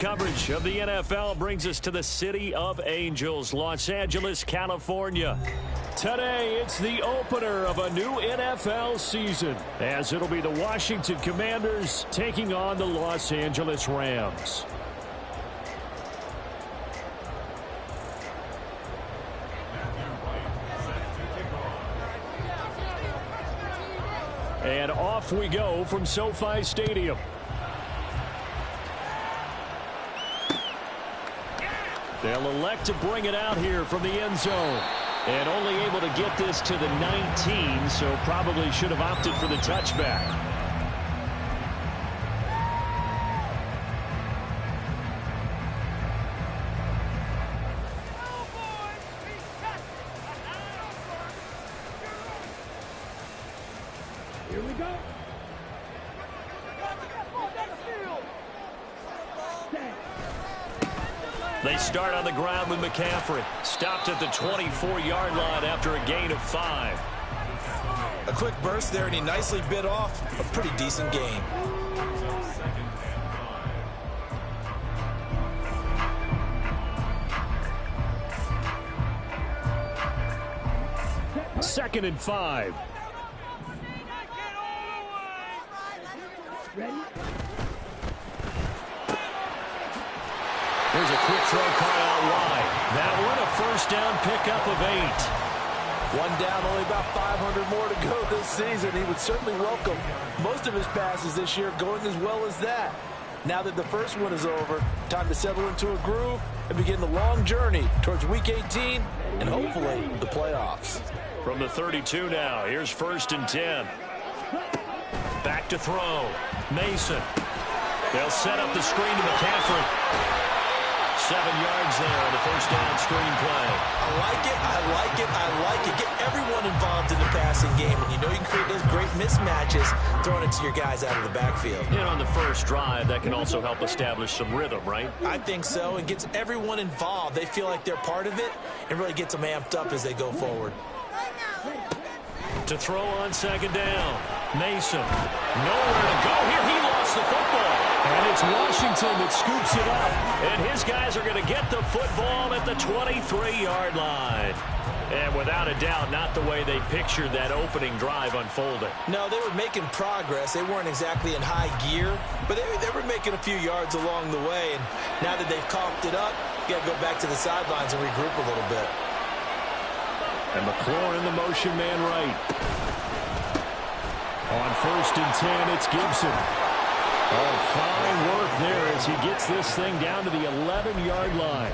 Coverage of the NFL brings us to the City of Angels, Los Angeles, California. Today, it's the opener of a new NFL season, as it'll be the Washington Commanders taking on the Los Angeles Rams. And off we go from SoFi Stadium. They'll elect to bring it out here from the end zone. And only able to get this to the 19, so probably should have opted for the touchback. Here we go. They start on the ground with McCaffrey. Stopped at the 24-yard line after a gain of 5. A quick burst there, and he nicely bit off a pretty decent gain. Second and 5. Ready? There's a quick throw caught out wide. That one a first down pickup of 8. One down, only about 500 more to go this season. He would certainly welcome most of his passes this year going as well as that. Now that the first one is over, time to settle into a groove and begin the long journey towards Week 18 and hopefully the playoffs. From the 32 now, here's first and 10. Back to throw. Mason. They'll set up the screen to McCaffrey. 7 yards there on the first down screen play. I like it, I like it, I like it. Get everyone involved in the passing game, and you know you can create those great mismatches throwing it to your guys out of the backfield. And on the first drive, that can also help establish some rhythm, right? I think so, and gets everyone involved. They feel like they're part of it and really gets them amped up as they go forward. To throw on second down. Mason. Nowhere to go here. He lost the football. And it's Washington that scoops it up. And his guys are going to get the football at the 23-yard line. And without a doubt, not the way they pictured that opening drive unfolding. No, they were making progress. They weren't exactly in high gear, but they were making a few yards along the way. And now that they've coughed it up, you got to go back to the sidelines and regroup a little bit. And McLaurin in the motion man right. On first and 10, it's Gibson. Oh, fine work there as he gets this thing down to the 11-yard line.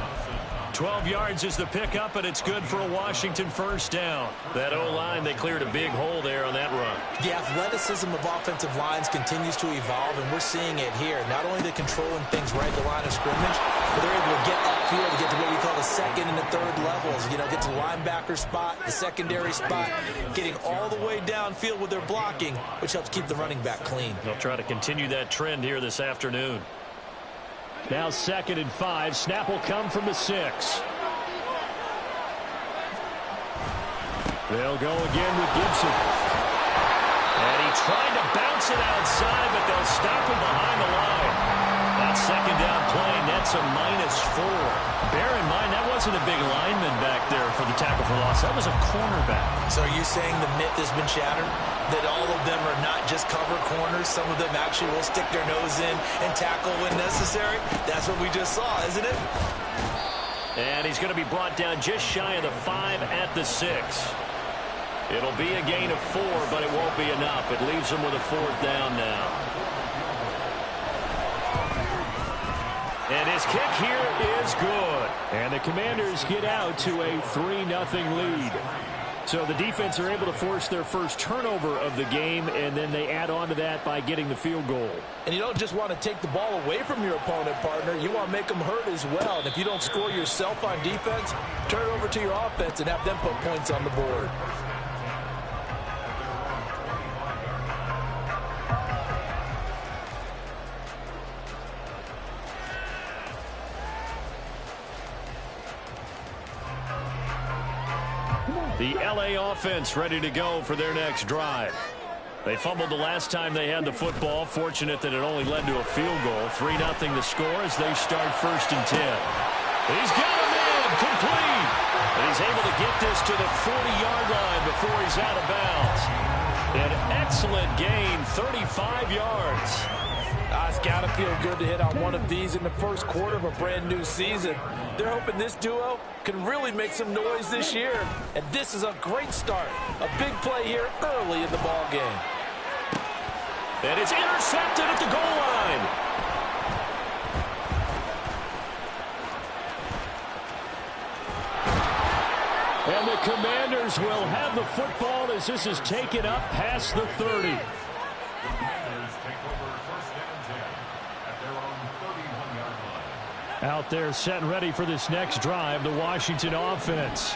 12 yards is the pickup, and it's good for a Washington first down. That O-line, they cleared a big hole there on that run. The athleticism of offensive lines continues to evolve, and we're seeing it here. Not only are they controlling things right at the line of scrimmage, but they're able to get upfield to get to what we call the second and the third levels. You know, get to the linebacker spot, the secondary spot, getting all the way downfield with their blocking, which helps keep the running back clean. They'll try to continue that trend here this afternoon. Now second and 5. Snap will come from the 6. They'll go again with Gibson. And he tried to bounce it outside, but they'll stop him behind the line. That second down play nets a -4. Bear in mind, that wasn't a big lineman back there for the tackle for loss. That was a cornerback. So are you saying the myth has been shattered? That all of them are not just cover corners. Some of them actually will stick their nose in and tackle when necessary. That's what we just saw, isn't it? And he's going to be brought down just shy of the 5 at the 6. It'll be a gain of 4, but it won't be enough. It leaves him with a 4th down now. And his kick here is good. And the Commanders get out to a 3-0 lead. So the defense are able to force their first turnover of the game, and then they add on to that by getting the field goal. And you don't just want to take the ball away from your opponent, partner. You want to make them hurt as well. And if you don't score yourself on defense, turn it over to your offense and have them put points on the board. The LA offense ready to go for their next drive. They fumbled the last time they had the football. Fortunate that it only led to a field goal. 3-0 the score as they start 1st and 10. He's got a man complete. And he's able to get this to the 40-yard line before he's out of bounds. An excellent gain, 35 yards. It's got to feel good to hit on one of these in the first quarter of a brand new season. They're hoping this duo can really make some noise this year. And this is a great start. A big play here early in the ball game. And it's intercepted at the goal line. And the Commanders will have the football as this is taken up past the 30. Out there set and ready for this next drive, the Washington offense.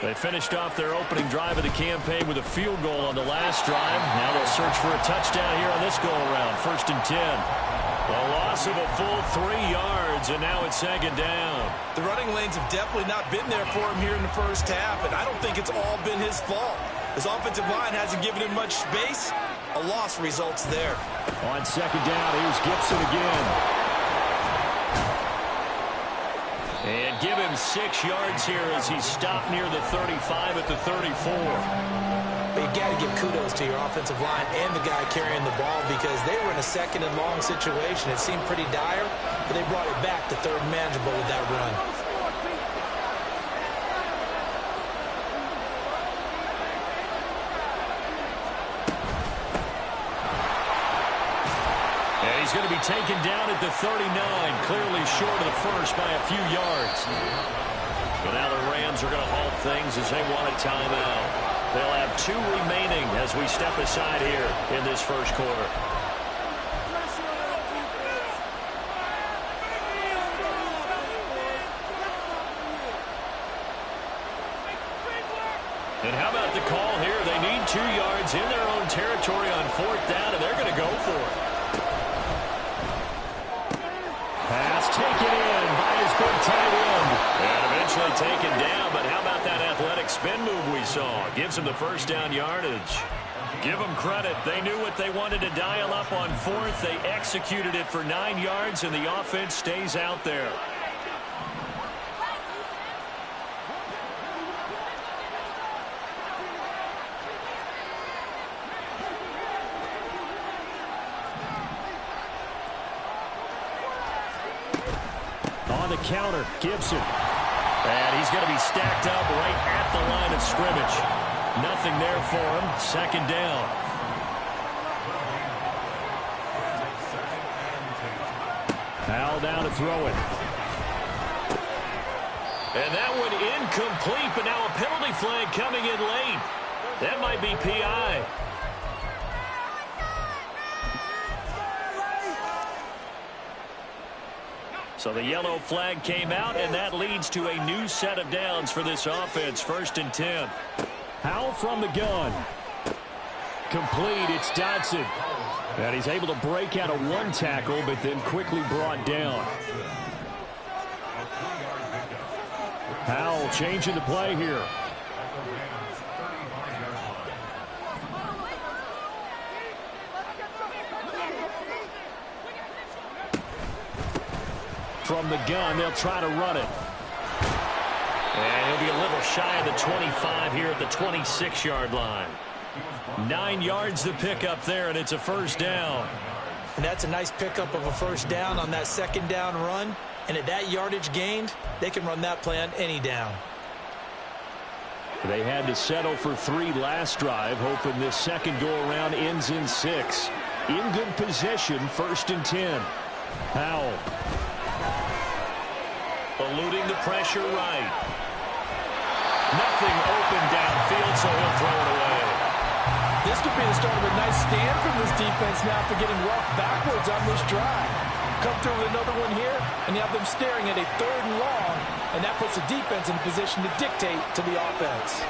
They finished off their opening drive of the campaign with a field goal on the last drive. Now they'll search for a touchdown here on this go-around, 1st and 10. A loss of a full 3 yards, and now it's 2nd down. The running lanes have definitely not been there for him here in the first half, and I don't think it's all been his fault. His offensive line hasn't given him much space. A loss results there. On 2nd down, here's Gibson again. And give him 6 yards here as he's stopped near the 35 at the 34. But you got to give kudos to your offensive line and the guy carrying the ball because they were in a 2nd and long situation. It seemed pretty dire, but they brought it back to 3rd and manageable with that run. He's going to be taken down at the 39, clearly short of the first by a few yards. But now the Rams are going to halt things as they want a timeout. They'll have 2 remaining as we step aside here in this first quarter. And how about the call here? They need 2 yards in their own territory on 4th down, and they're going to go for it. Pass taken in by his big tight end. And eventually taken down, but how about that athletic spin move we saw? Gives him the 1st down yardage. Give them credit. They knew what they wanted to dial up on 4th. They executed it for 9 yards, and the offense stays out there. On the counter, Gibson. And he's going to be stacked up right at the line of scrimmage. Nothing there for him. 2nd down. Powell down to throw it. And that one incomplete, but now a penalty flag coming in late. That might be PI. So the yellow flag came out, and that leads to a new set of downs for this offense. 1st and 10. Powell from the gun. Complete. It's Dodson. And he's able to break out of 1 tackle, but then quickly brought down. Powell changing the play here. From the gun, they'll try to run it. And he'll be a little shy of the 25 here at the 26-yard line. 9 yards to pick up there, and it's a 1st down. And that's a nice pickup of a 1st down on that 2nd down run. And at that yardage gained, they can run that play on any down. They had to settle for 3 last drive, hoping this second go-around ends in 6. In good position, 1st and 10. Powell. Eluding the pressure right. Nothing open downfield, so he'll throw it away. This could be the start of a nice stand from this defense now for getting roughed backwards on this drive. Come through with another one here, and you have them staring at a 3rd and long, and that puts the defense in a position to dictate to the offense.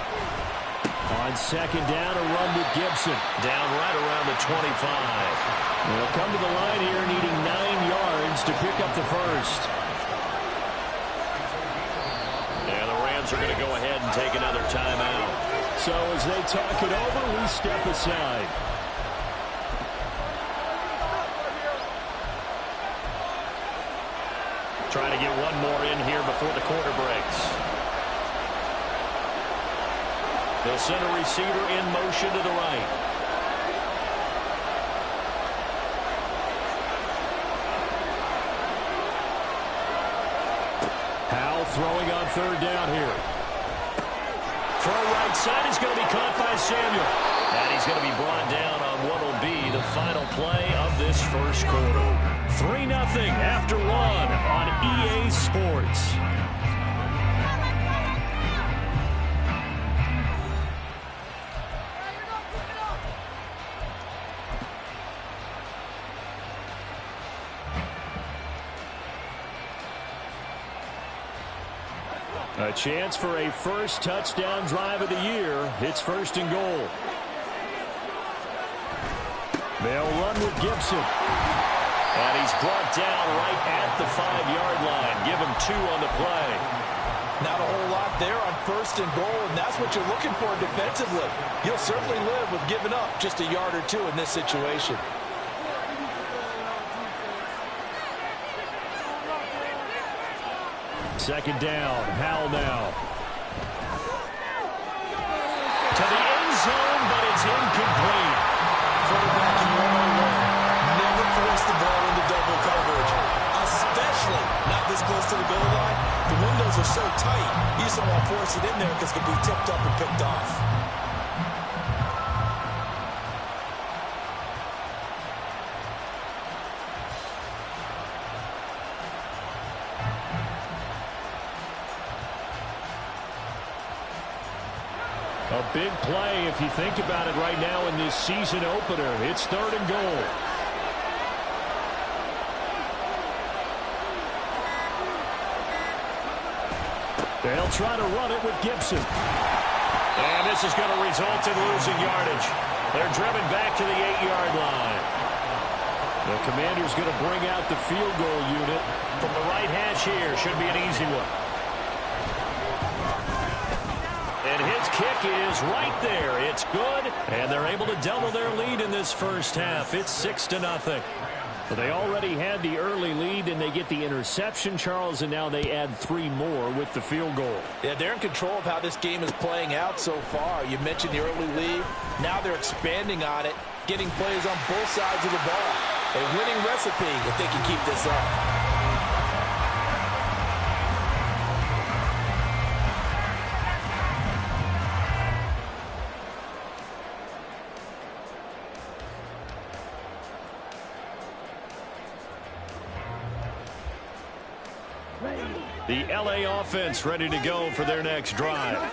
On 2nd down, a run with Gibson. Down right around the 25. They'll come to the line here needing 9 yards to pick up the 1st. Are going to go ahead and take another timeout. So as they talk it over, we step aside. Trying to get one more in here before the quarter breaks. They'll send a receiver in motion to the right. Howell throwing on third down here. Throw right side is going to be caught by Samuel. And he's going to be brought down on what will be the final play of this first quarter. 3-0 after one on EA Sports. A chance for a first touchdown drive of the year. It's first and goal. They'll run with Gibson. And he's brought down right at the 5-yard line. Give him 2 on the play. Not a whole lot there on first and goal, and that's what you're looking for defensively. You'll certainly live with giving up just a yard or 2 in this situation. Second down, Howell now. To the end zone, but it's incomplete. Quarterback in 101. Never force the ball into double coverage, especially not this close to the goal line. The windows are so tight, you just don't want to force it in there because it can be tipped up and picked off. A big play if you think about it right now in this season opener. It's third and goal. They'll try to run it with Gibson. And this is going to result in losing yardage. They're driven back to the 8-yard line. The Commander's going to bring out the field goal unit from the right hash here. Should be an easy one. And his kick is right there. It's good. And they're able to double their lead in this first half. It's 6-0. But they already had the early lead, and they get the interception, Charles, and now they add 3 more with the field goal. Yeah, they're in control of how this game is playing out so far. You mentioned the early lead. Now they're expanding on it, getting plays on both sides of the ball. A winning recipe if they can keep this up. The LA offense ready to go for their next drive.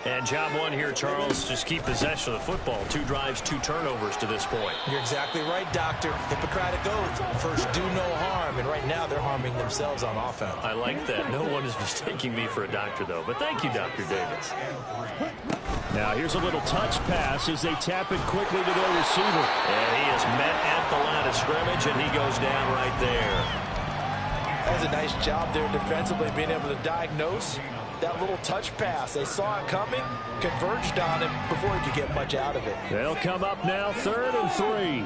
And job one here, Charles, just keep possession of the football. 2 drives, 2 turnovers to this point. You're exactly right, Doctor. Hippocratic oath. First, do no harm. And right now, they're harming themselves on offense. I like that. No one is mistaking me for a doctor, though. But thank you, Dr. Davis. Now, here's a little touch pass as they tap it quickly to their receiver. And he is met at the line of scrimmage, and he goes down right there. That was a nice job there defensively, being able to diagnose that little touch pass. They saw it coming, converged on it before he could get much out of it. They'll come up now, 3rd and 3.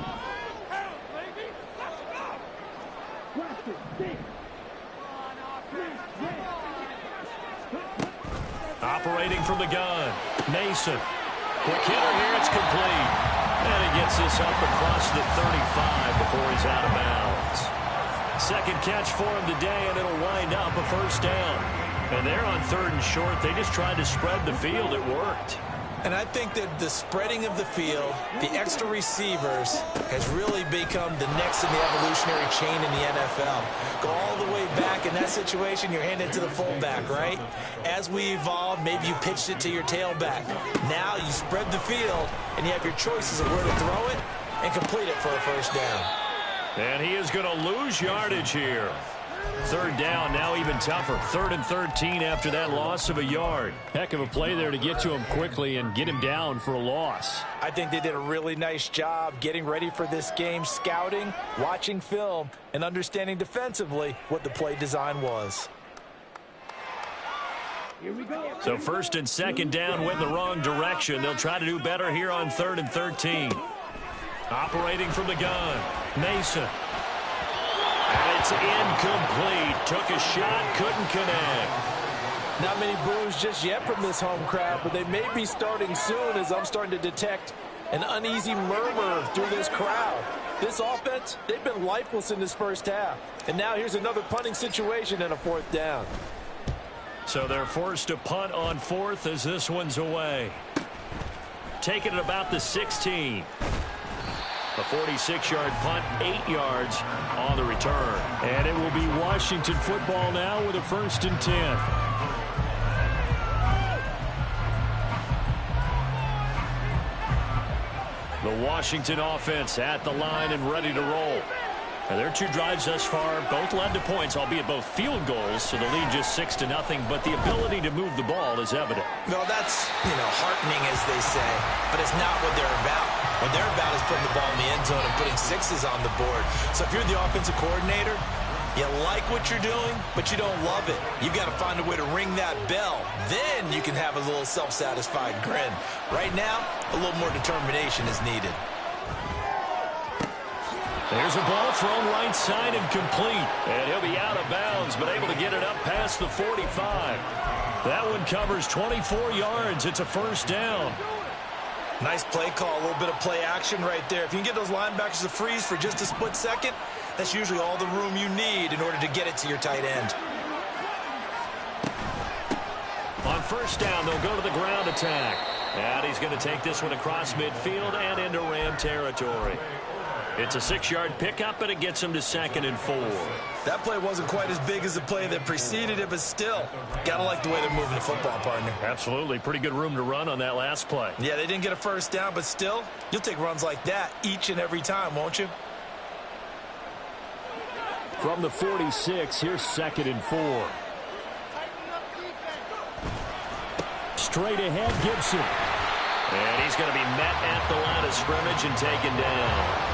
Operating from the gun, Mason. Quick hitter here, it's complete. And he gets this up across the 35 before he's out of bounds. Second catch for him today, and it'll wind up a first down. And they're on 3rd and short. They just tried to spread the field. It worked. And I think that the spreading of the field, the extra receivers, has really become the next in the evolutionary chain in the NFL. Go all the way back in that situation, you're handed to the fullback, right? As we evolve, maybe you pitched it to your tailback. Now you spread the field, and you have your choices of where to throw it and complete it for a first down. And he is going to lose yardage here. 3rd down, now even tougher. 3rd and 13 after that loss of a yard. Heck of a play there to get to him quickly and get him down for a loss. I think they did a really nice job getting ready for this game, scouting, watching film, and understanding defensively what the play design was. So 1st and 2nd down went in the wrong direction. They'll try to do better here on 3rd and 13. Operating from the gun, Mason. And It's incomplete. Took a shot, couldn't connect. Not many boos just yet from this home crowd, but they may be starting soon as I'm starting to detect an uneasy murmur through this crowd. This offense, they've been lifeless in this first half. And now here's another punting situation and a fourth down. So they're forced to punt on fourth as this one's away. Taking it about the 16. A 46-yard punt, 8 yards on the return. And it will be Washington football now with a 1st and 10. The Washington offense at the line and ready to roll. Now, their 2 drives thus far both led to points, albeit both field goals, so the lead just 6-0, but the ability to move the ball is evident. Well, that's, heartening, as they say, but it's not what they're about. What they're about is putting the ball in the end zone and putting 6s on the board. So if you're the offensive coordinator, you like what you're doing, but you don't love it. You've got to find a way to ring that bell. Then you can have a little self-satisfied grin. Right now, a little more determination is needed. There's a ball thrown right side and complete. And he'll be out of bounds, but able to get it up past the 45. That one covers 24 yards. It's a 1st down. Nice play call, a little bit of play action right there. If you can get those linebackers to freeze for just a split second, that's usually all the room you need in order to get it to your tight end. On 1st down, they'll go to the ground attack. And he's going to take this one across midfield and into Ram territory. It's a 6-yard pickup, and it gets him to 2nd and 4. That play wasn't quite as big as the play that preceded it, but still, got to like the way they're moving the football, partner. Absolutely. Pretty good room to run on that last play. Yeah, they didn't get a 1st down, but still, you'll take runs like that each and every time, won't you? From the 46, here's 2nd and 4. Straight ahead, Gibson. And he's going to be met at the line of scrimmage and taken down.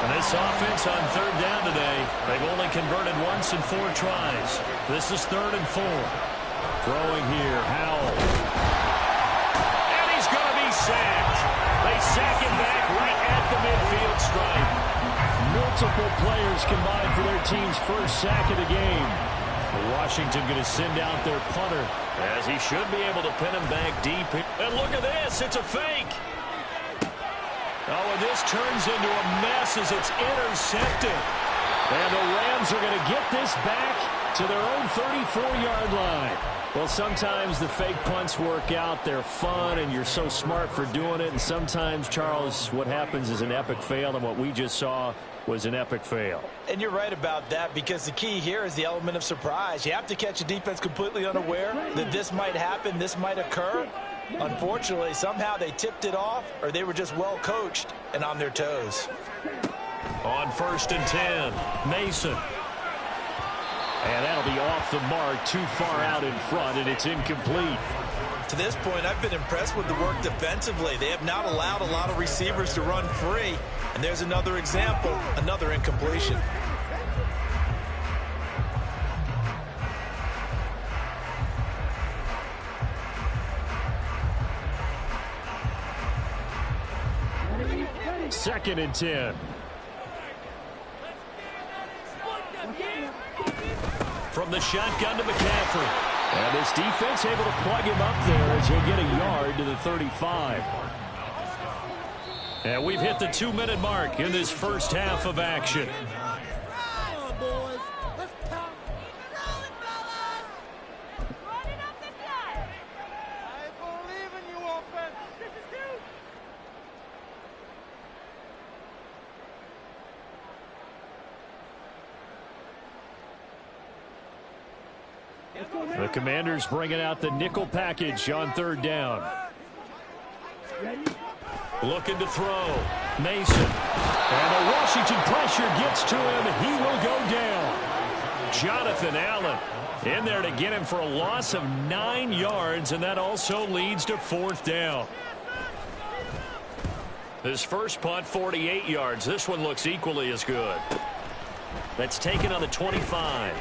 And this offense on 3rd down today, they've only converted once in 4 tries. This is 3rd and 4. Throwing here, Howell. And he's going to be sacked. They sack him back right at the midfield stripe. Multiple players combined for their team's 1st sack of the game. Washington going to send out their punter, as he should be able to pin him back deep. And look at this, it's a fake. Oh, and this turns into a mess as it's intercepted. And the Rams are going to get this back to their own 34-yard line. Well, sometimes the fake punts work out. They're fun, and you're so smart for doing it. And sometimes, Charles, what happens is an epic fail, and what we just saw was an epic fail. And you're right about that, because the key here is the element of surprise. You have to catch a defense completely unaware that this might happen, this might occur. Unfortunately, somehow they tipped it off, or they were just well coached and on their toes. On 1st and 10, Mason. And that'll be off the mark, too far out in front, and it's incomplete. To this point, I've been impressed with the work defensively. They have not allowed a lot of receivers to run free. And there's another example, another incompletion. Second and 10. From the shotgun to McCaffrey. And this defense able to plug him up there as he'll get a yard to the 35. And we've hit the 2-minute mark in this first half of action. The Commanders bringing out the nickel package on 3rd down. Looking to throw. Mason. And the Washington pressure gets to him. He will go down. Jonathan Allen in there to get him for a loss of 9 yards, and that also leads to 4th down. His first punt, 48 yards. This one looks equally as good. That's taken on the 25.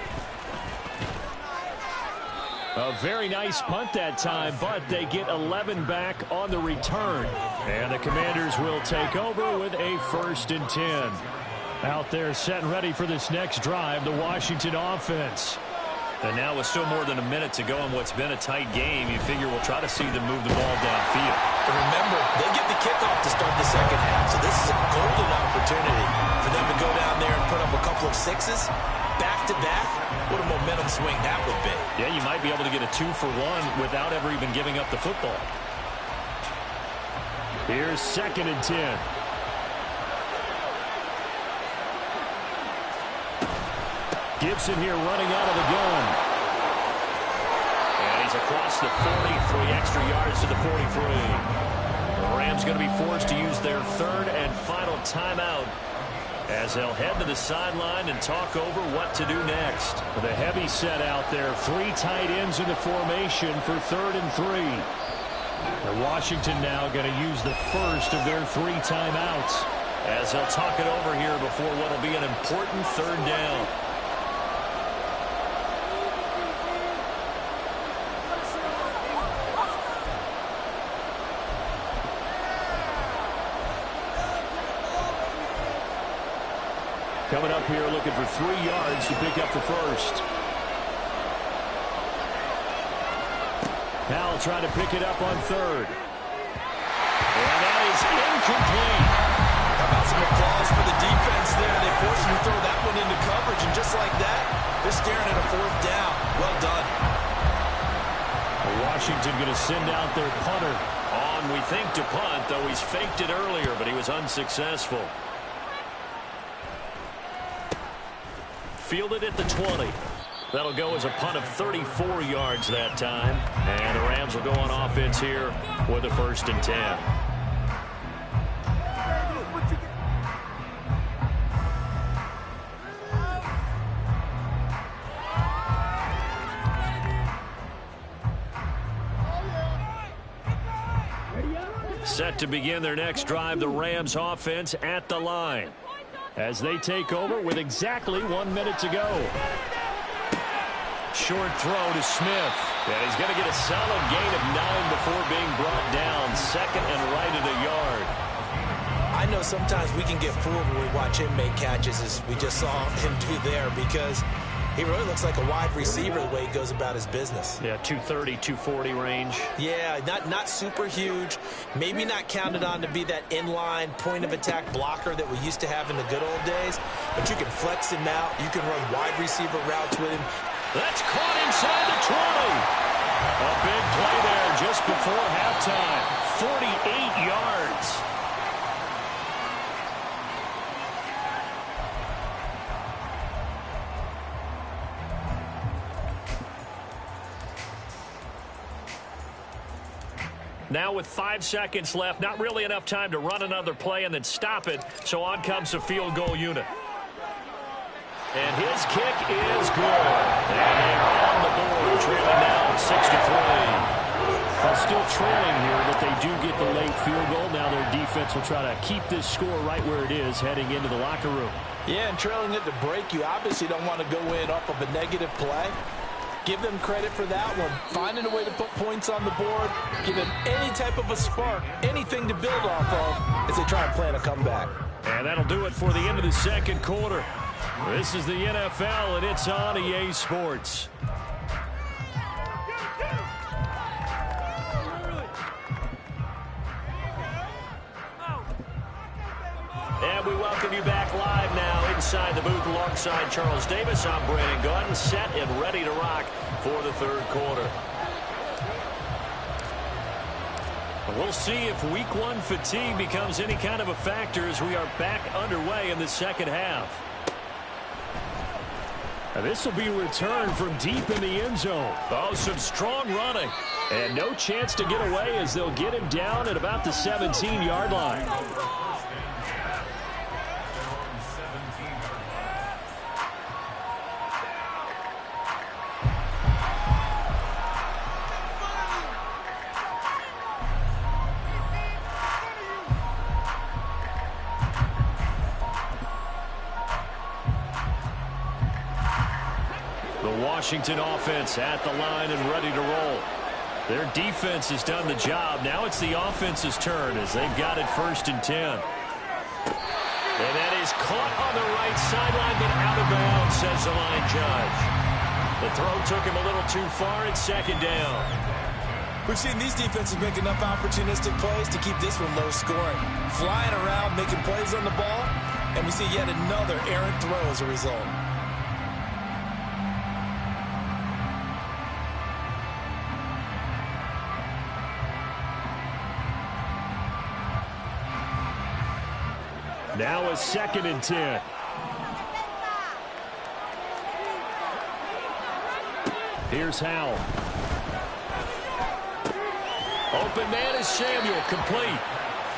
A very nice punt that time, but they get 11 back on the return. And the Commanders will take over with a 1st and 10. Out there set and ready for this next drive, the Washington offense. And now with still more than a minute to go in what's been a tight game, you figure we'll try to see them move the ball downfield. And remember, they get the kickoff to start the second half, so this is a golden opportunity for them to go down there and put up a couple of sixes back-to-back. What a momentum swing that would be. Yeah, you might be able to get a 2-for-1 without ever even giving up the football. Here's 2nd and 10. Gibson here running out of the gun. And he's across the 40, 3 extra yards to the 43. The Rams going to be forced to use their 3rd and final timeout as they'll head to the sideline and talk over what to do next. The heavy set out there. 3 tight ends in the formation for 3rd and 3. And Washington now going to use the first of their 3 timeouts as they'll talk it over here before what will be an important 3rd down. Coming up here looking for 3 yards to pick up the first. Now trying to pick it up on 3rd. And that is incomplete. How about some applause for the defense there? They forced him to throw that one into coverage, and just like that, they're staring at a 4th down. Well done. Washington going to send out their punter. On, we think, to punt, though he's faked it earlier, but he was unsuccessful. Fielded at the 20. That'll go as a punt of 34 yards that time. And the Rams will go on offense here with a 1st and 10. Set to begin their next drive, the Rams offense at the line as they take over with exactly 1 minute to go. Short throw to Smith. And he's going to get a solid gain of 9 before being brought down. 2nd and right at a yard. I know sometimes we can get fooled when we watch him make catches, as we just saw him do there, because he really looks like a wide receiver the way he goes about his business. Yeah, 230, 240 range. Yeah, not super huge. Maybe not counted on to be that inline point-of-attack blocker that we used to have in the good old days. But you can flex him out. You can run wide receiver routes with him. That's caught inside the 20. A big play there just before halftime. 48 yards. Now with 5 seconds left, not really enough time to run another play and then stop it, so on comes the field goal unit. And his kick is good. And they're on the board, trailing now 6-3. Well, still trailing here, but they do get the late field goal. Now their defense will try to keep this score right where it is heading into the locker room. Yeah, and trailing at the break, you obviously don't want to go in off of a negative play. Give them credit for that one. Finding a way to put points on the board, give them any type of a spark, anything to build off of as they try and plan a comeback. And that'll do it for the end of the second quarter. This is the NFL, and it's on EA Sports. And we welcome you back live now inside the booth alongside Charles Davis. I'm Brandon Gunn, set and ready to rock for the third quarter. We'll see if week 1 fatigue becomes any kind of a factor as we are back underway in the second half. And this will be a return from deep in the end zone. Oh, some strong running. And no chance to get away as they'll get him down at about the 17-yard line. Washington offense at the line and ready to roll. Their defense has done the job. Now it's the offense's turn as they've got it 1st and 10. And that is caught on the right sideline, but out of bounds, says the line judge. The throw took him a little too far. It's second down. We've seen these defenses make enough opportunistic plays to keep this one low scoring. Flying around, making plays on the ball, and we see yet another errant throw as a result. Now a 2nd and 10. Here's Howell. Open man is Samuel, complete.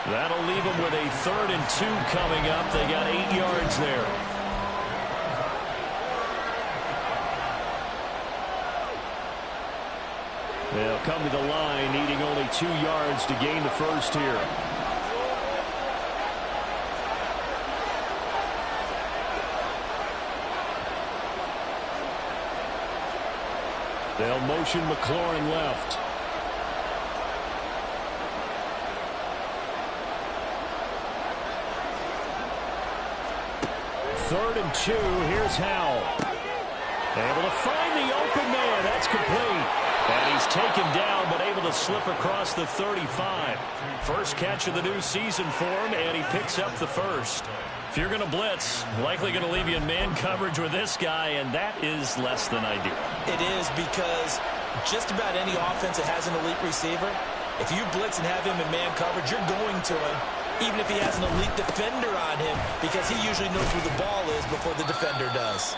That'll leave them with a 3rd and 2 coming up. They got 8 yards there. They'll come to the line, needing only 2 yards to gain the first here. They'll motion McLaurin left. Third and 2. Here's Howell. Able to find the open man. That's complete. And he's taken down, but able to slip across the 35. First catch of the new season for him, and he picks up the first. If you're going to blitz, likely going to leave you in man coverage with this guy, and that is less than ideal. It is, because just about any offense that has an elite receiver, if you blitz and have him in man coverage, you're going to him, even if he has an elite defender on him, because he usually knows where the ball is before the defender does.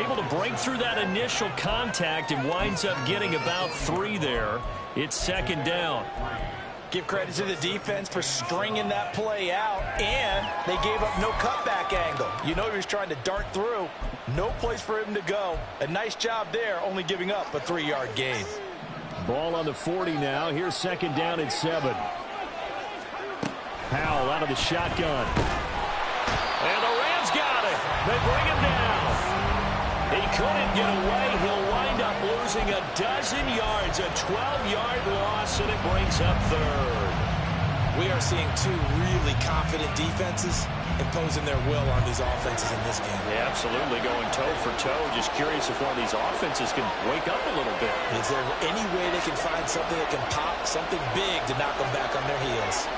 Able to break through that initial contact and winds up getting about 3 there. It's second down. Give credit to the defense for stringing that play out, and they gave up no cutback angle. You know he was trying to dart through. No place for him to go. A nice job there, only giving up a 3-yard gain. Ball on the 40 now. Here's second down and 7. Howell out of the shotgun. And the Rams got it. They bring him down. He couldn't get away. He'll wind up losing a dozen yards, a 12-yard loss, and it brings up 3rd. We are seeing 2 really confident defenses imposing their will on these offenses in this game. Yeah, absolutely, going toe for toe. Just curious if one of these offenses can wake up a little bit. Is there any way they can find something that can pop, something big to knock them back on their heels?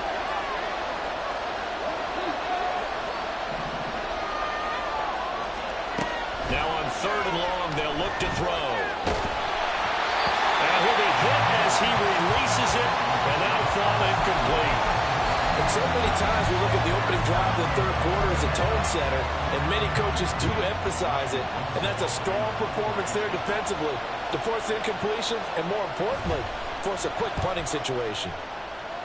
Now on 3rd and long, they'll look to throw. And he'll be hit as he releases it, and that'll fall incomplete. And so many times we look at the opening drive of the third quarter as a tone setter, and many coaches do emphasize it, and that's a strong performance there defensively to force incompletion and, more importantly, force a quick punting situation.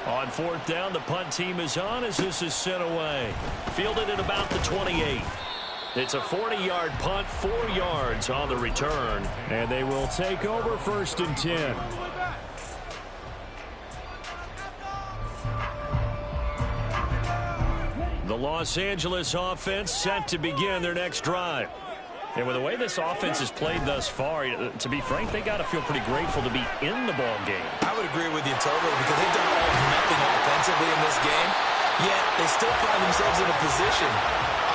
On 4th down, the punt team is on as this is sent away. Fielded at about the 28. It's a 40-yard punt, 4 yards on the return. And they will take over 1st and 10. The Los Angeles offense set to begin their next drive. And with the way this offense has played thus far, to be frank, they got to feel pretty grateful to be in the ball game. I would agree with you totally, because they've done all or nothing offensively in this game, yet they still find themselves in a position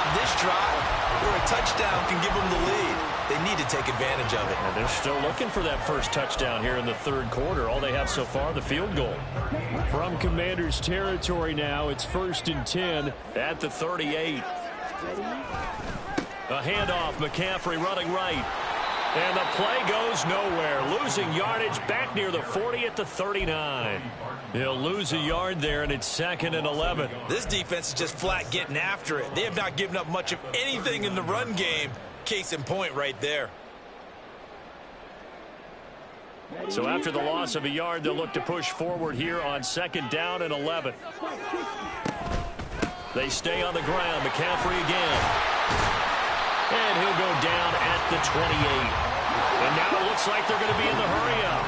on this drive where a touchdown can give them the lead. They need to take advantage of it. And they're still looking for that first touchdown here in the 3rd quarter. All they have so far, the field goal. From Commanders territory now, it's 1st and 10 at the 38. A handoff, McCaffrey running right. And the play goes nowhere. Losing yardage back near the 40 at the 39. He'll lose a yard there, and it's 2nd and 11. This defense is just flat getting after it. They have not given up much of anything in the run game. Case in point right there. So after the loss of a yard, they'll look to push forward here on 2nd down and 11. They stay on the ground. McCaffrey again. And he'll go down at the 28. And now it looks like they're going to be in the hurry-up.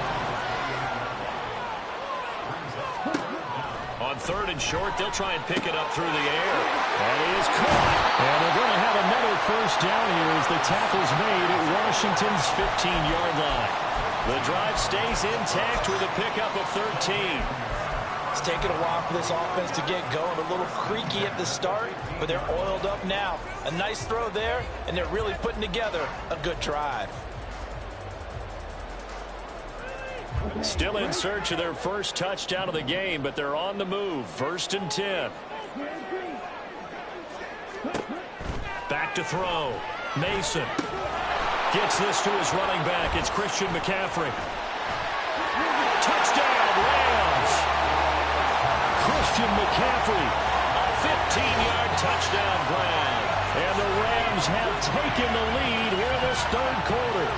On 3rd and short, they'll try and pick it up through the air. And it is caught. And they're going to have another first down here as the tackle's made at Washington's 15-yard line. The drive stays intact with a pickup of 13. It's taken a while for this offense to get going. A little creaky at the start, but they're oiled up now. A nice throw there, and they're really putting together a good drive. Still in search of their first touchdown of the game, but they're on the move. 1st and 10. Back to throw. Mason gets this to his running back. It's Christian McCaffrey. Touchdown, Rams. Christian McCaffrey, a 15-yard touchdown grab. And the Rams have taken the lead here in this 3rd quarter.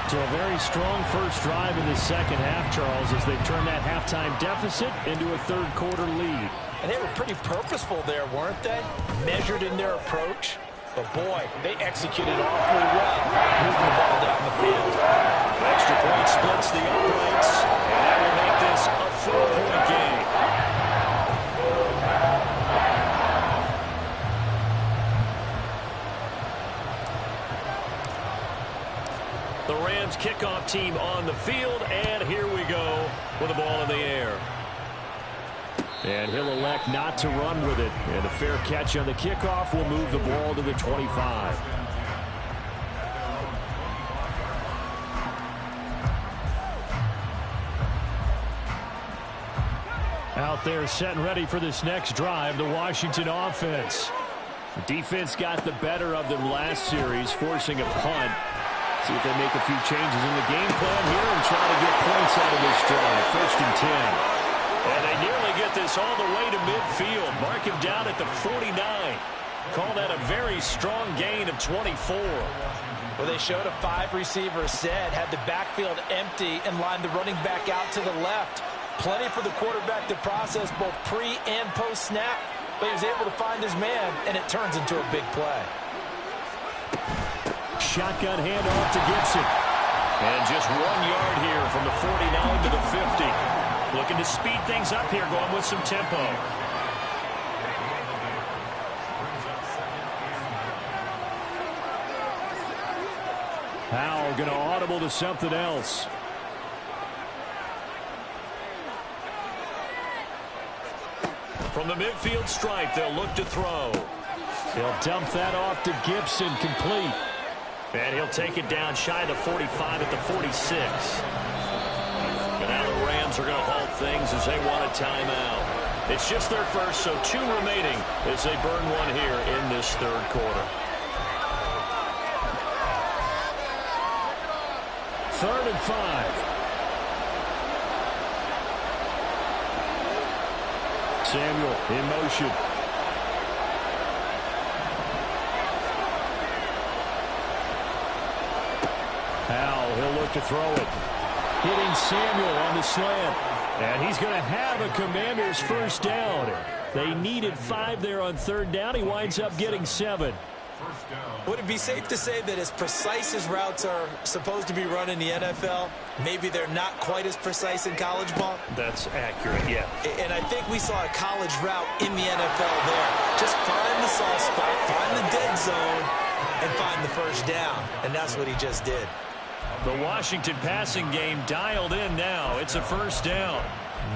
So a very strong first drive in the second half, Charles, as they turn that halftime deficit into a 3rd quarter lead. And they were pretty purposeful there, weren't they? Measured in their approach. But, boy, they executed awfully well, moving the ball down the field. Extra point splits the uprights, and that will make this a 4-point game. The Rams kickoff team on the field, and here we go with the ball in the air. And he'll elect not to run with it. And a fair catch on the kickoff will move the ball to the 25. Out there set and ready for this next drive, the Washington offense. The defense got the better of them last series, forcing a punt. See if they make a few changes in the game plan here and try to get points out of this drive. 1st and 10. And they nearly get this all the way to midfield. Mark him down at the 49. Call that a very strong gain of 24. Well, they showed a 5-receiver set, had the backfield empty, and lined the running back out to the left. Plenty for the quarterback to process both pre- and post-snap, but he was able to find his man, and it turns into a big play. Shotgun handoff to Gibson. And just 1 yard here from the 49 to the 50. Looking to speed things up here, going with some tempo. Howell going to audible to something else. From the midfield stripe, they'll look to throw. He'll dump that off to Gibson, complete. And he'll take it down shy of the 45 at the 46. And now the Rams are going to halt things as they want a timeout. It's just their first, so 2 remaining as they burn one here in this 3rd quarter. 3rd and 5. Samuel in motion. Howell, he'll look to throw it. Hitting Samuel on the slant. And he's going to have a Commander's first down. They needed 5 there on 3rd down. He winds up getting 7. Would it be safe to say that as precise as routes are supposed to be run in the NFL, maybe they're not quite as precise in college ball? That's accurate, yeah. And I think we saw a college route in the NFL there. Just find the soft spot, find the dead zone, and find the first down. And that's what he just did. The Washington passing game dialed in now. It's a first down.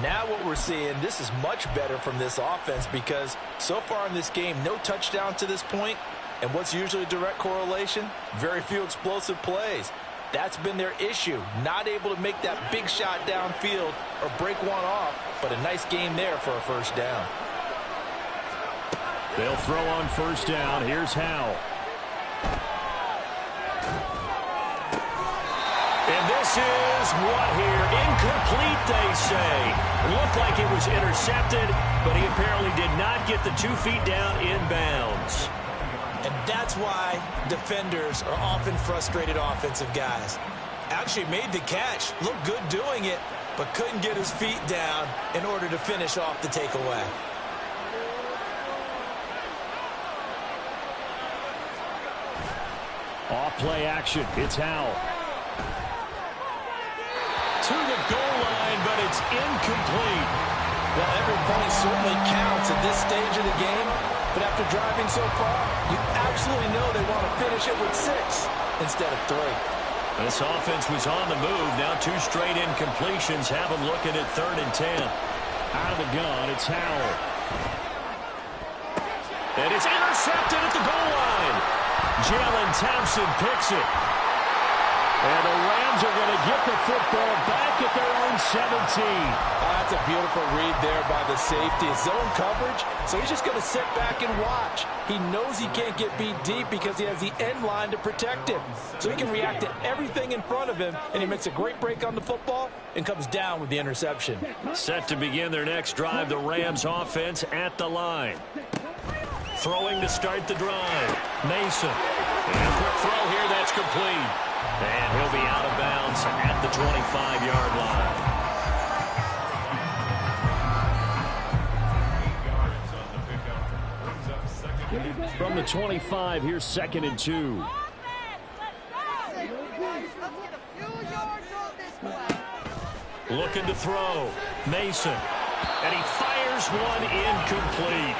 Now what we're seeing, this is much better from this offense because so far in this game, no touchdown to this point. And what's usually a direct correlation? Very few explosive plays. That's been their issue. Not able to make that big shot downfield or break one off, but a nice game there for a first down. They'll throw on first down. Here's Howell. And this is what here? Incomplete, they say. Looked like it was intercepted, but he apparently did not get the 2 feet down in bounds. And that's why defenders are often frustrated offensive guys. Actually made the catch, looked good doing it, but couldn't get his feet down in order to finish off the takeaway. Off play action, it's Howell. To the goal line, but it's incomplete. Well, every point certainly counts at this stage of the game. But after driving so far, you absolutely know they want to finish it with 6 instead of 3. This offense was on the move. Now 2 straight incompletions have them looking at 3rd and 10. Out of the gun, it's Howell. And it's intercepted at the goal line. Jalen Thompson picks it. And the Rams are going to get the football back at their own 17. That's a beautiful read there by the safety. It's zone coverage, so he's just going to sit back and watch. He knows he can't get beat deep because he has the end line to protect him. So he can react to everything in front of him, and he makes a great break on the football and comes down with the interception. Set to begin their next drive, the Rams offense at the line. Throwing to start the drive. Mason. And a quick throw here, that's complete. And he'll be out of bounds at the 25-yard line. From the 25, here's 2nd and 2. Looking to throw. Mason. And he fires one incomplete.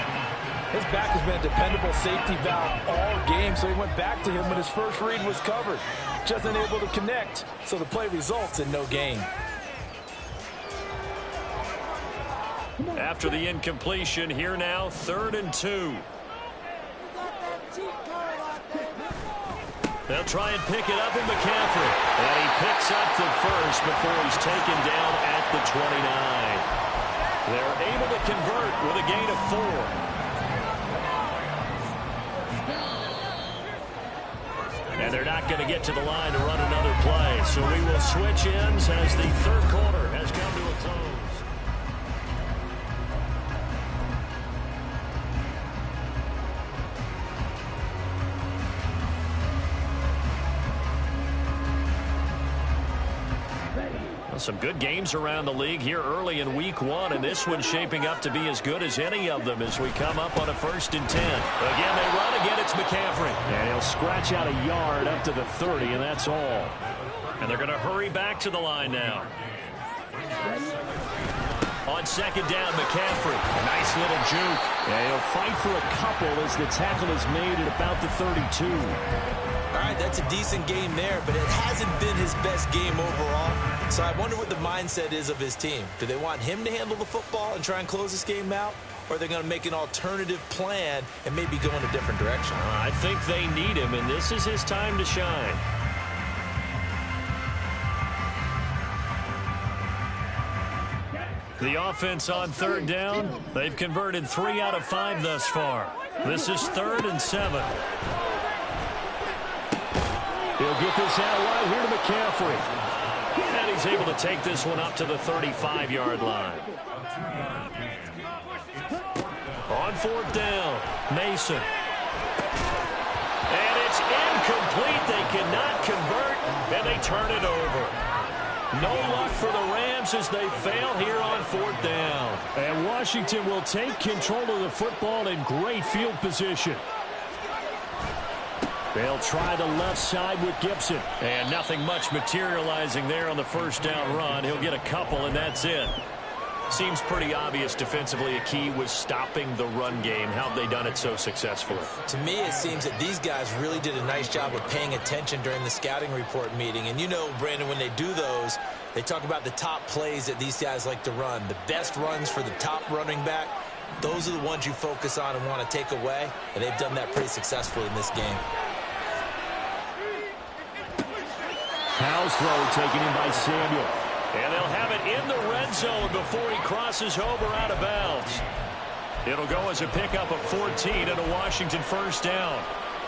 His back has been a dependable safety valve all game, so he went back to him when his first read was covered. Just unable to connect, so the play results in no gain. After the incompletion, here now, 3rd and 2. They'll try and pick it up in McCaffrey. And he picks up the first before he's taken down at the 29. They're able to convert with a gain of 4. And they're not going to get to the line to run another play. So we will switch ends as the 3rd quarter has come to a close. Some good games around the league here early in week 1, and this one's shaping up to be as good as any of them as we come up on a 1st and 10. Again, they run again. It's McCaffrey. And he'll scratch out a yard up to the 30, and that's all. And they're going to hurry back to the line now. On 2nd down, McCaffrey. A nice little juke. Yeah, he'll fight for a couple as the tackle is made at about the 32. All right, that's a decent game there, but it hasn't been his best game overall. So I wonder what the mindset is of his team. Do they want him to handle the football and try and close this game out? Or are they going to make an alternative plan and maybe go in a different direction? I think they need him, and this is his time to shine. The offense on 3rd down. They've converted 3 out of 5 thus far. This is 3rd and 7. He'll get this out right here to McCaffrey. And he's able to take this one up to the 35-yard line. On 4th down, Mason. And it's incomplete. They cannot convert, and they turn it over. No luck for the Rams as they fail here on 4th down. And Washington will take control of the football in great field position. They'll try the left side with Gibson. And nothing much materializing there on the 1st down run. He'll get a couple, and that's it. Seems pretty obvious defensively a key was stopping the run game. How have they done it so successfully? To me, it seems that these guys really did a nice job of paying attention during the scouting report meeting. And you know, Brandon, when they do those, they talk about the top plays that these guys like to run. The best runs for the top running back, those are the ones you focus on and want to take away. And they've done that pretty successfully in this game. Howell's throw taken in by Samuel. And they'll have it in the red zone before he crosses over out of bounds. It'll go as a pickup of 14 and a Washington 1st down.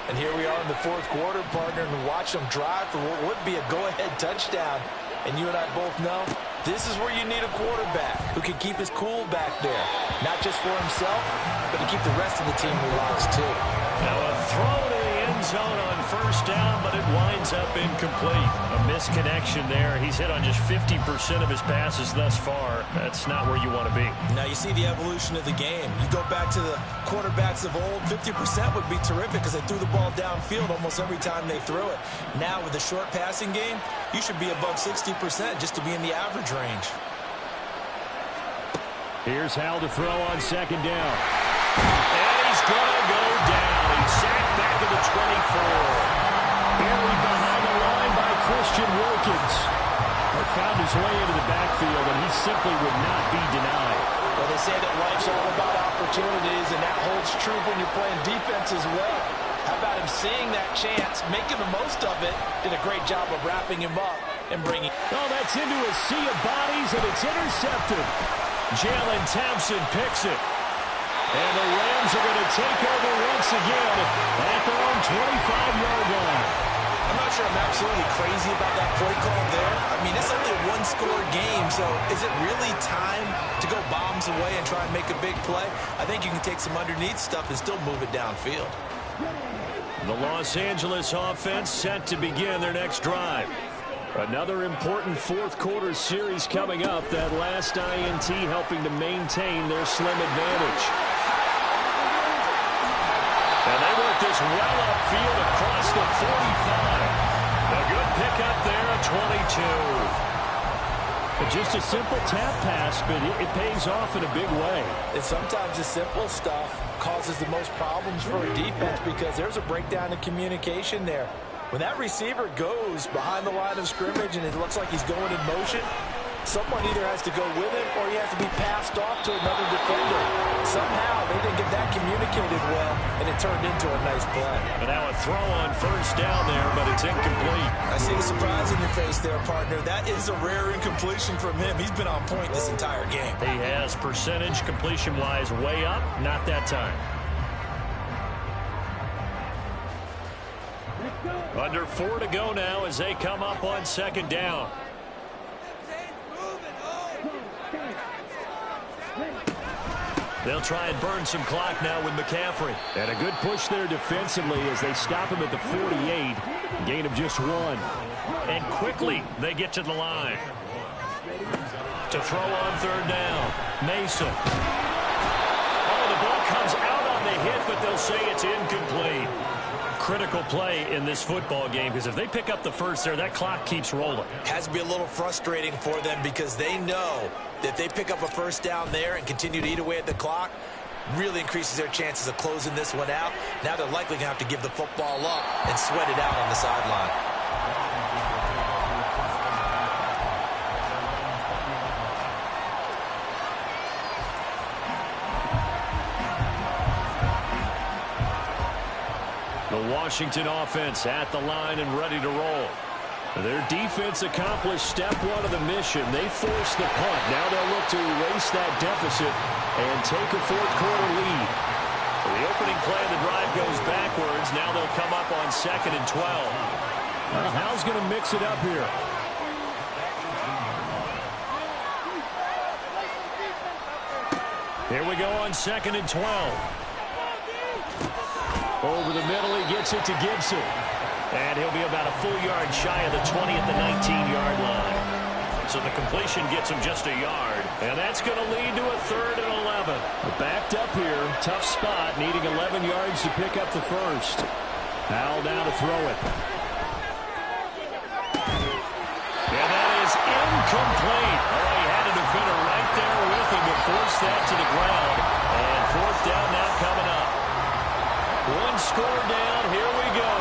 And here we are in the 4th quarter, partner, and watch them drive for what would be a go-ahead touchdown. And you and I both know this is where you need a quarterback who can keep his cool back there. Not just for himself, but to keep the rest of the team relaxed too. Now a throw to the end zone on 1st down, but it winds up incomplete. A misconnection there. He's hit on just 50% of his passes thus far. That's not where you want to be. Now you see the evolution of the game. You go back to the quarterbacks of old, 50% would be terrific because they threw the ball downfield almost every time they threw it. Now with the short passing game, you should be above 60% just to be in the average range. Here's Howell to throw on 2nd down. And he's going to go down. He's sacked back to the 24. Buried behind the line by Christian Wilkins. He found his way into the backfield, and he simply would not be denied. Well, they say that life's all about opportunities, and that holds true when you're playing defense as well. How about him seeing that chance, making the most of it, did a great job of wrapping him up and bringing. Oh, that's into a sea of bodies, and it's intercepted. Jalen Thompson picks it. And the Rams are going to take over once again at their own 25-yard line. I'm not sure I'm absolutely crazy about that play call there. I mean, it's only a one-score game, so is it really time to go bombs away and try and make a big play? I think you can take some underneath stuff and still move it downfield. The Los Angeles offense set to begin their next drive. Another important fourth-quarter series coming up. That last INT helping to maintain their slim advantage. And they work this well upfield across the 45. A good pickup there, a 22. Just a simple tap pass, but it pays off in a big way. And sometimes the simple stuff causes the most problems for a defense because there's a breakdown in communication there. When that receiver goes behind the line of scrimmage and it looks like he's going in motion, someone either has to go with him or he has to be passed off to another defender. Somehow they didn't get that communicated well, and it turned into a nice play. And now a throw on first down there, but it's incomplete. I see the surprise in your face there, partner. That is a rare incompletion from him. He's been on point this entire game. He has percentage completion-wise way up, not that time. Under 4 to go now as they come up on second down. They'll try and burn some clock now with McCaffrey. And a good push there defensively as they stop him at the 48. Gain of just 1. And quickly they get to the line. To throw on third down. Mason. Oh, the ball comes out on the hit, but they'll say it's incomplete. Critical play in this football game because if they pick up the first there, that clock keeps rolling. Has to be a little frustrating for them because they know that if they pick up a first down there and continue to eat away at the clock, really increases their chances of closing this one out. Now they're likely going to have to give the football up and sweat it out on the sideline. The Washington offense at the line and ready to roll. Their defense accomplished step 1 of the mission. They forced the punt. Now they'll look to erase that deficit and take a fourth-quarter lead. The opening play of the drive goes backwards. Now they'll come up on 2nd and 12. How's going to mix it up here? Here we go on 2nd and 12. Over the middle, he gets it to Gibson. And he'll be about a full yard shy of the 20 at the 19-yard line. So the completion gets him just a yard. And that's going to lead to a 3rd and 11. Backed up here, tough spot, needing 11 yards to pick up the first. Howell now to throw it. And that is incomplete. Oh, he had a defender right there with him to force that to the ground. And 4th down now coming up. 1 score down. Here we go.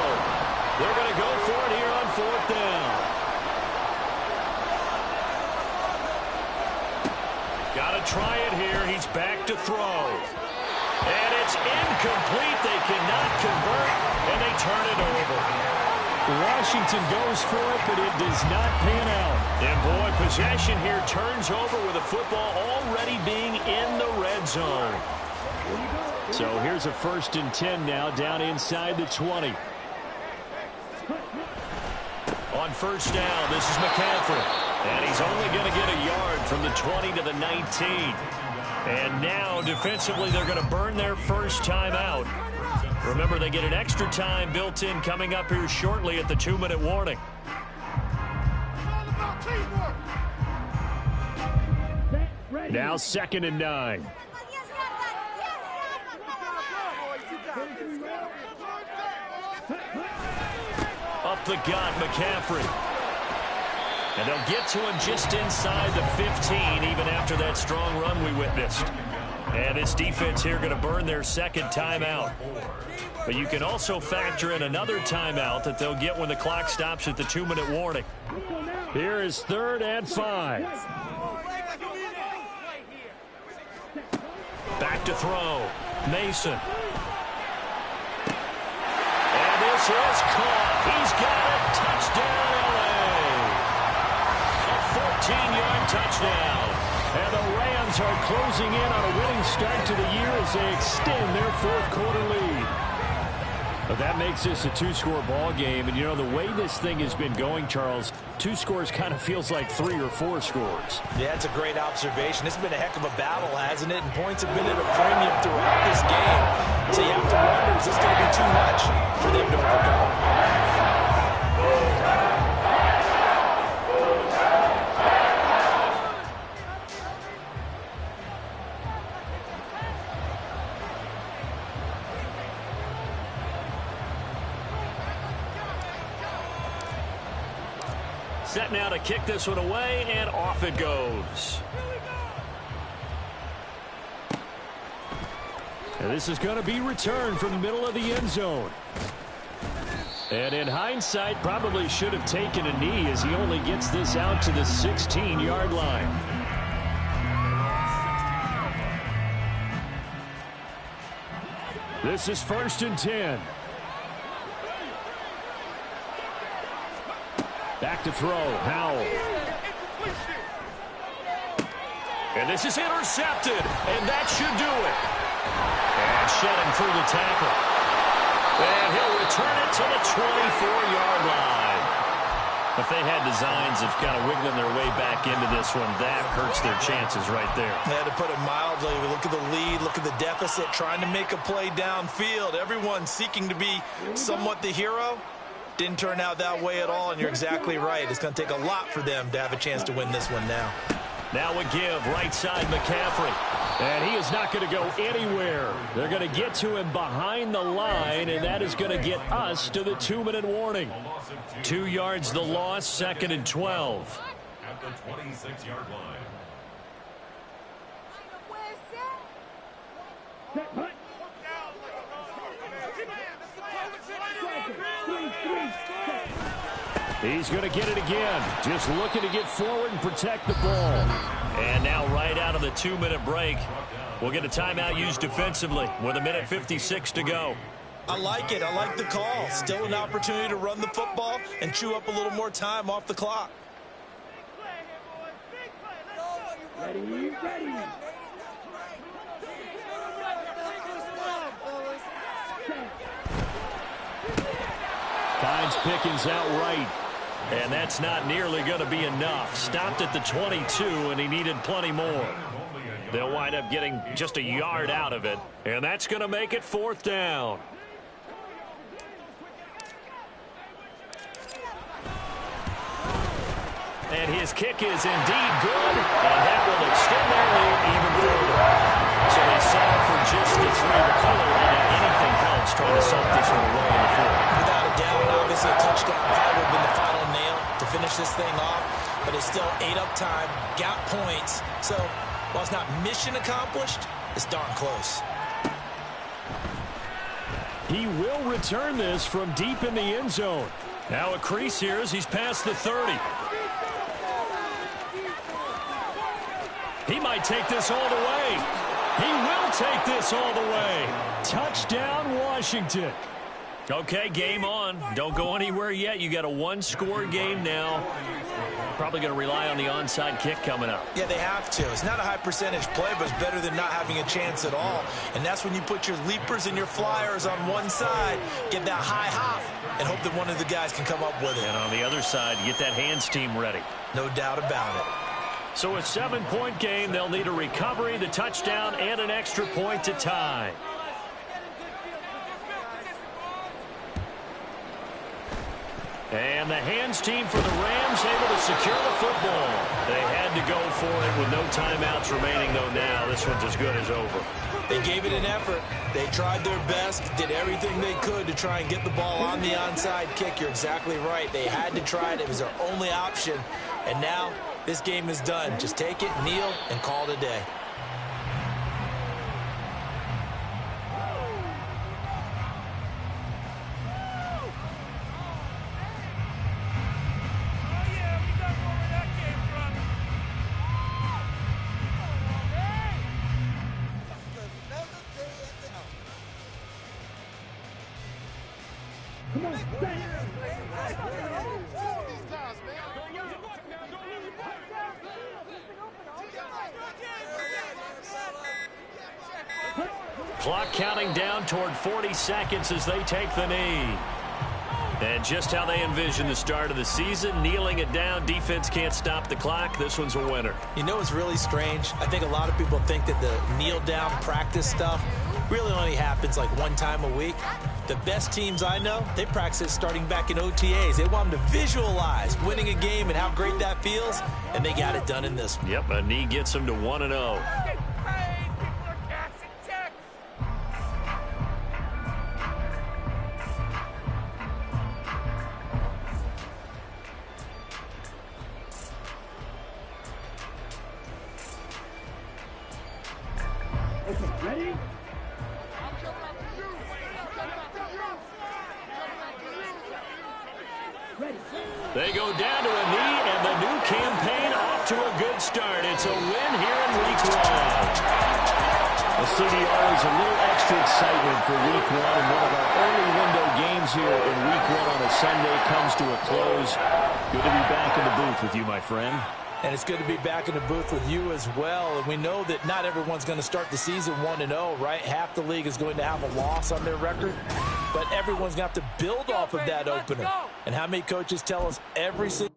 They're going to go for it here on 4th down. Got to try it here. He's back to throw. And it's incomplete. They cannot convert, and they turn it over. Washington goes for it, but it does not pan out. And, boy, possession here turns over with the football already being in the red zone. So here's a 1st and 10 now down inside the 20. On 1st down, this is McCaffrey. And he's only going to get a yard from the 20 to the 19. And now, defensively, they're going to burn their first time out. Remember, they get an extra time built in coming up here shortly at the 2-minute warning. Now 2nd and 9. Up the gut, McCaffrey. And they'll get to him just inside the 15, even after that strong run we witnessed. And this defense here going to burn their 2nd timeout. But you can also factor in another timeout that they'll get when the clock stops at the 2-minute warning. Here is 3rd and 5. Back to throw. Mason. And this is caught. He's got it. Touchdown, LA. A 14-yard touchdown. And the Rams are closing in on a winning start to the year as they extend their fourth-quarter lead. But that makes this a two-score ball game. And, you know, the way this thing has been going, Charles, 2 scores kind of feels like 3 or 4 scores. Yeah, it's a great observation. It's been a heck of a battle, hasn't it? And points have been at a premium throughout this game. So you have to wonder, is this going to be too much for them to overcome? Set now to kick this one away, and off it goes. And this is going to be returned from the middle of the end zone. And in hindsight, probably should have taken a knee as he only gets this out to the 16-yard line. This is 1st and 10. Back to throw. Howell. And this is intercepted, and that should do it. And shedding through the tackle. And he'll return it to the 24-yard line. If they had designs of kind of wiggling their way back into this one, that hurts their chances right there. They had to put it mildly. We look at the lead, look at the deficit, trying to make a play downfield. Everyone seeking to be somewhat the hero. Didn't turn out that way at all, and you're exactly right. It's going to take a lot for them to have a chance to win this one now. Now a give, right side McCaffrey. And he is not going to go anywhere. They're going to get to him behind the line, and that is going to get us to the 2-minute warning. 2 yards the loss, 2nd and 12. At the 26-yard line. He's going to get it again. Just looking to get forward and protect the ball. And now right out of the 2-minute break, we'll get a timeout used defensively with 1:56 to go. I like it. I like the call. Still an opportunity to run the football and chew up a little more time off the clock. Ready. Finds Pickens outright. And that's not nearly going to be enough. Stopped at the 22, and he needed plenty more. They'll wind up getting just a yard out of it, and that's going to make it 4th down. And his kick is indeed good, and that will extend their lead even further. So they settle for just the 3. The color on it, anything helps trying to salt this one away in the 4th. Without a doubt, obviously a touchdown probably would have been the final nail to finish this thing off, but it's still ate up time, got points. So while it's not mission accomplished, it's darn close. He will return this from deep in the end zone. Now a crease here as he's past the 30. He might take this all the way. He will take this all the way. Touchdown, Washington. Okay, game on. Don't go anywhere yet. You got a 1-score game now. Probably going to rely on the onside kick coming up. Yeah, they have to. It's not a high percentage play, but it's better than not having a chance at all. And that's when you put your leapers and your flyers on one side, get that high hop, and hope that one of the guys can come up with it. And on the other side, get that hands team ready. No doubt about it. So a 7-point game. They'll need a recovery, the touchdown, and an extra point to tie. And the hands team for the Rams able to secure the football. They had to go for it with no timeouts remaining, though now this one's as good as over. They gave it an effort. They tried their best, did everything they could to try and get the ball on the onside kick. You're exactly right. They had to try it. It was their only option. And now this game is done. Just take it, kneel, and call it a day. Clock counting down toward 40 seconds as they take the knee. And just how they envision the start of the season, kneeling it down, defense can't stop the clock. This one's a winner. You know what's really strange? I think a lot of people think that the kneel-down practice stuff really only happens like one time a week. The best teams I know, they practice it starting back in OTAs. They want them to visualize winning a game and how great that feels, and they got it done in this one. Yep, a knee gets them to 1-0. They go down to a knee, and the new campaign off to a good start. It's a win here in Week 1. The CDR is a little extra excitement for Week 1, and one of our early window games here in Week 1 on a Sunday comes to a close. Good to be back in the booth with you, my friend. And it's good to be back in the booth with you as well. And we know that not everyone's going to start the season 1-0, right? Half the league is going to have a loss on their record. But everyone's going to have to build off of that opener. And how many coaches tell us every single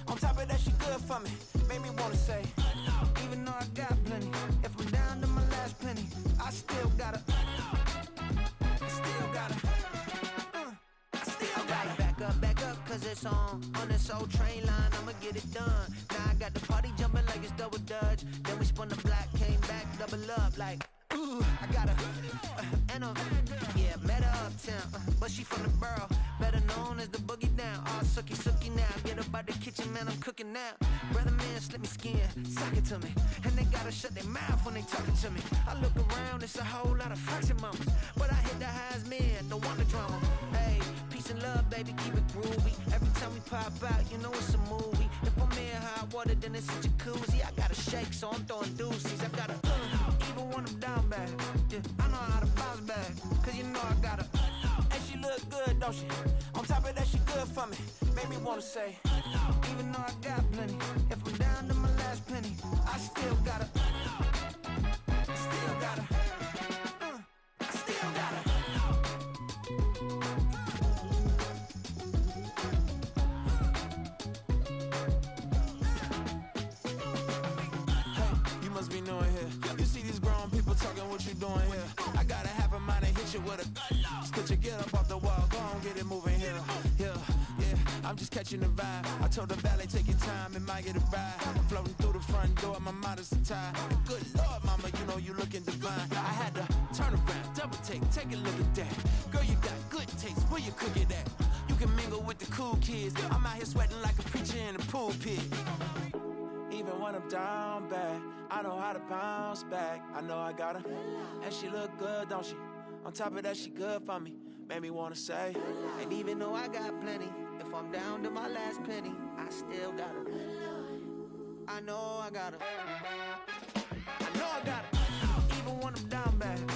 on top of that, she good for me. Made me wanna say, even though I got plenty, if I'm down to my last penny, I still gotta back up, cause it's on this old train line, I'ma get it done. Now I got the party jumping like it's double dutch. Then we spun the block, came back, double up like, ooh, I got met her uptown, but she from the borough, better known as the boogie down. All sookie now, get up out the kitchen, man, I'm cooking now. Brother man, slip me skin, suck it to me, and they gotta shut their mouth when they talking to me. I look around, it's a whole lot of fraction mamas, but I hit the highs, man, don't want the drama. Hey, peace and love, baby, keep it groovy. Every time we pop out, you know it's a movie. If I'm in hot water, then it's a jacuzzi. I gotta shake, so I'm throwing deuces. I gotta even when I'm down bad, yeah, I know how to bounce back, cause you know I gotta. And she look good, don't she? On top of that, she good for me. Made me wanna say, even though I got plenty, if I'm down to my last penny, I still gotta. Get up off the wall, go on, get it moving here. Yeah, I'm just catching the vibe. I told the valet, take your time, it might get a ride. Floating through the front door, my mind is tied. Good Lord, mama, you know you looking divine. I had to turn around, double take a look at that. Girl, you got good taste, where you cook it at? You can mingle with the cool kids. I'm out here sweating like a preacher in a pulpit. Even when I'm down bad, I know how to bounce back. I know I gotta. And she look good, don't she? On top of that, she good for me. Made me wanna say, and even though I got plenty, if I'm down to my last penny, I still gotta. I know I gotta.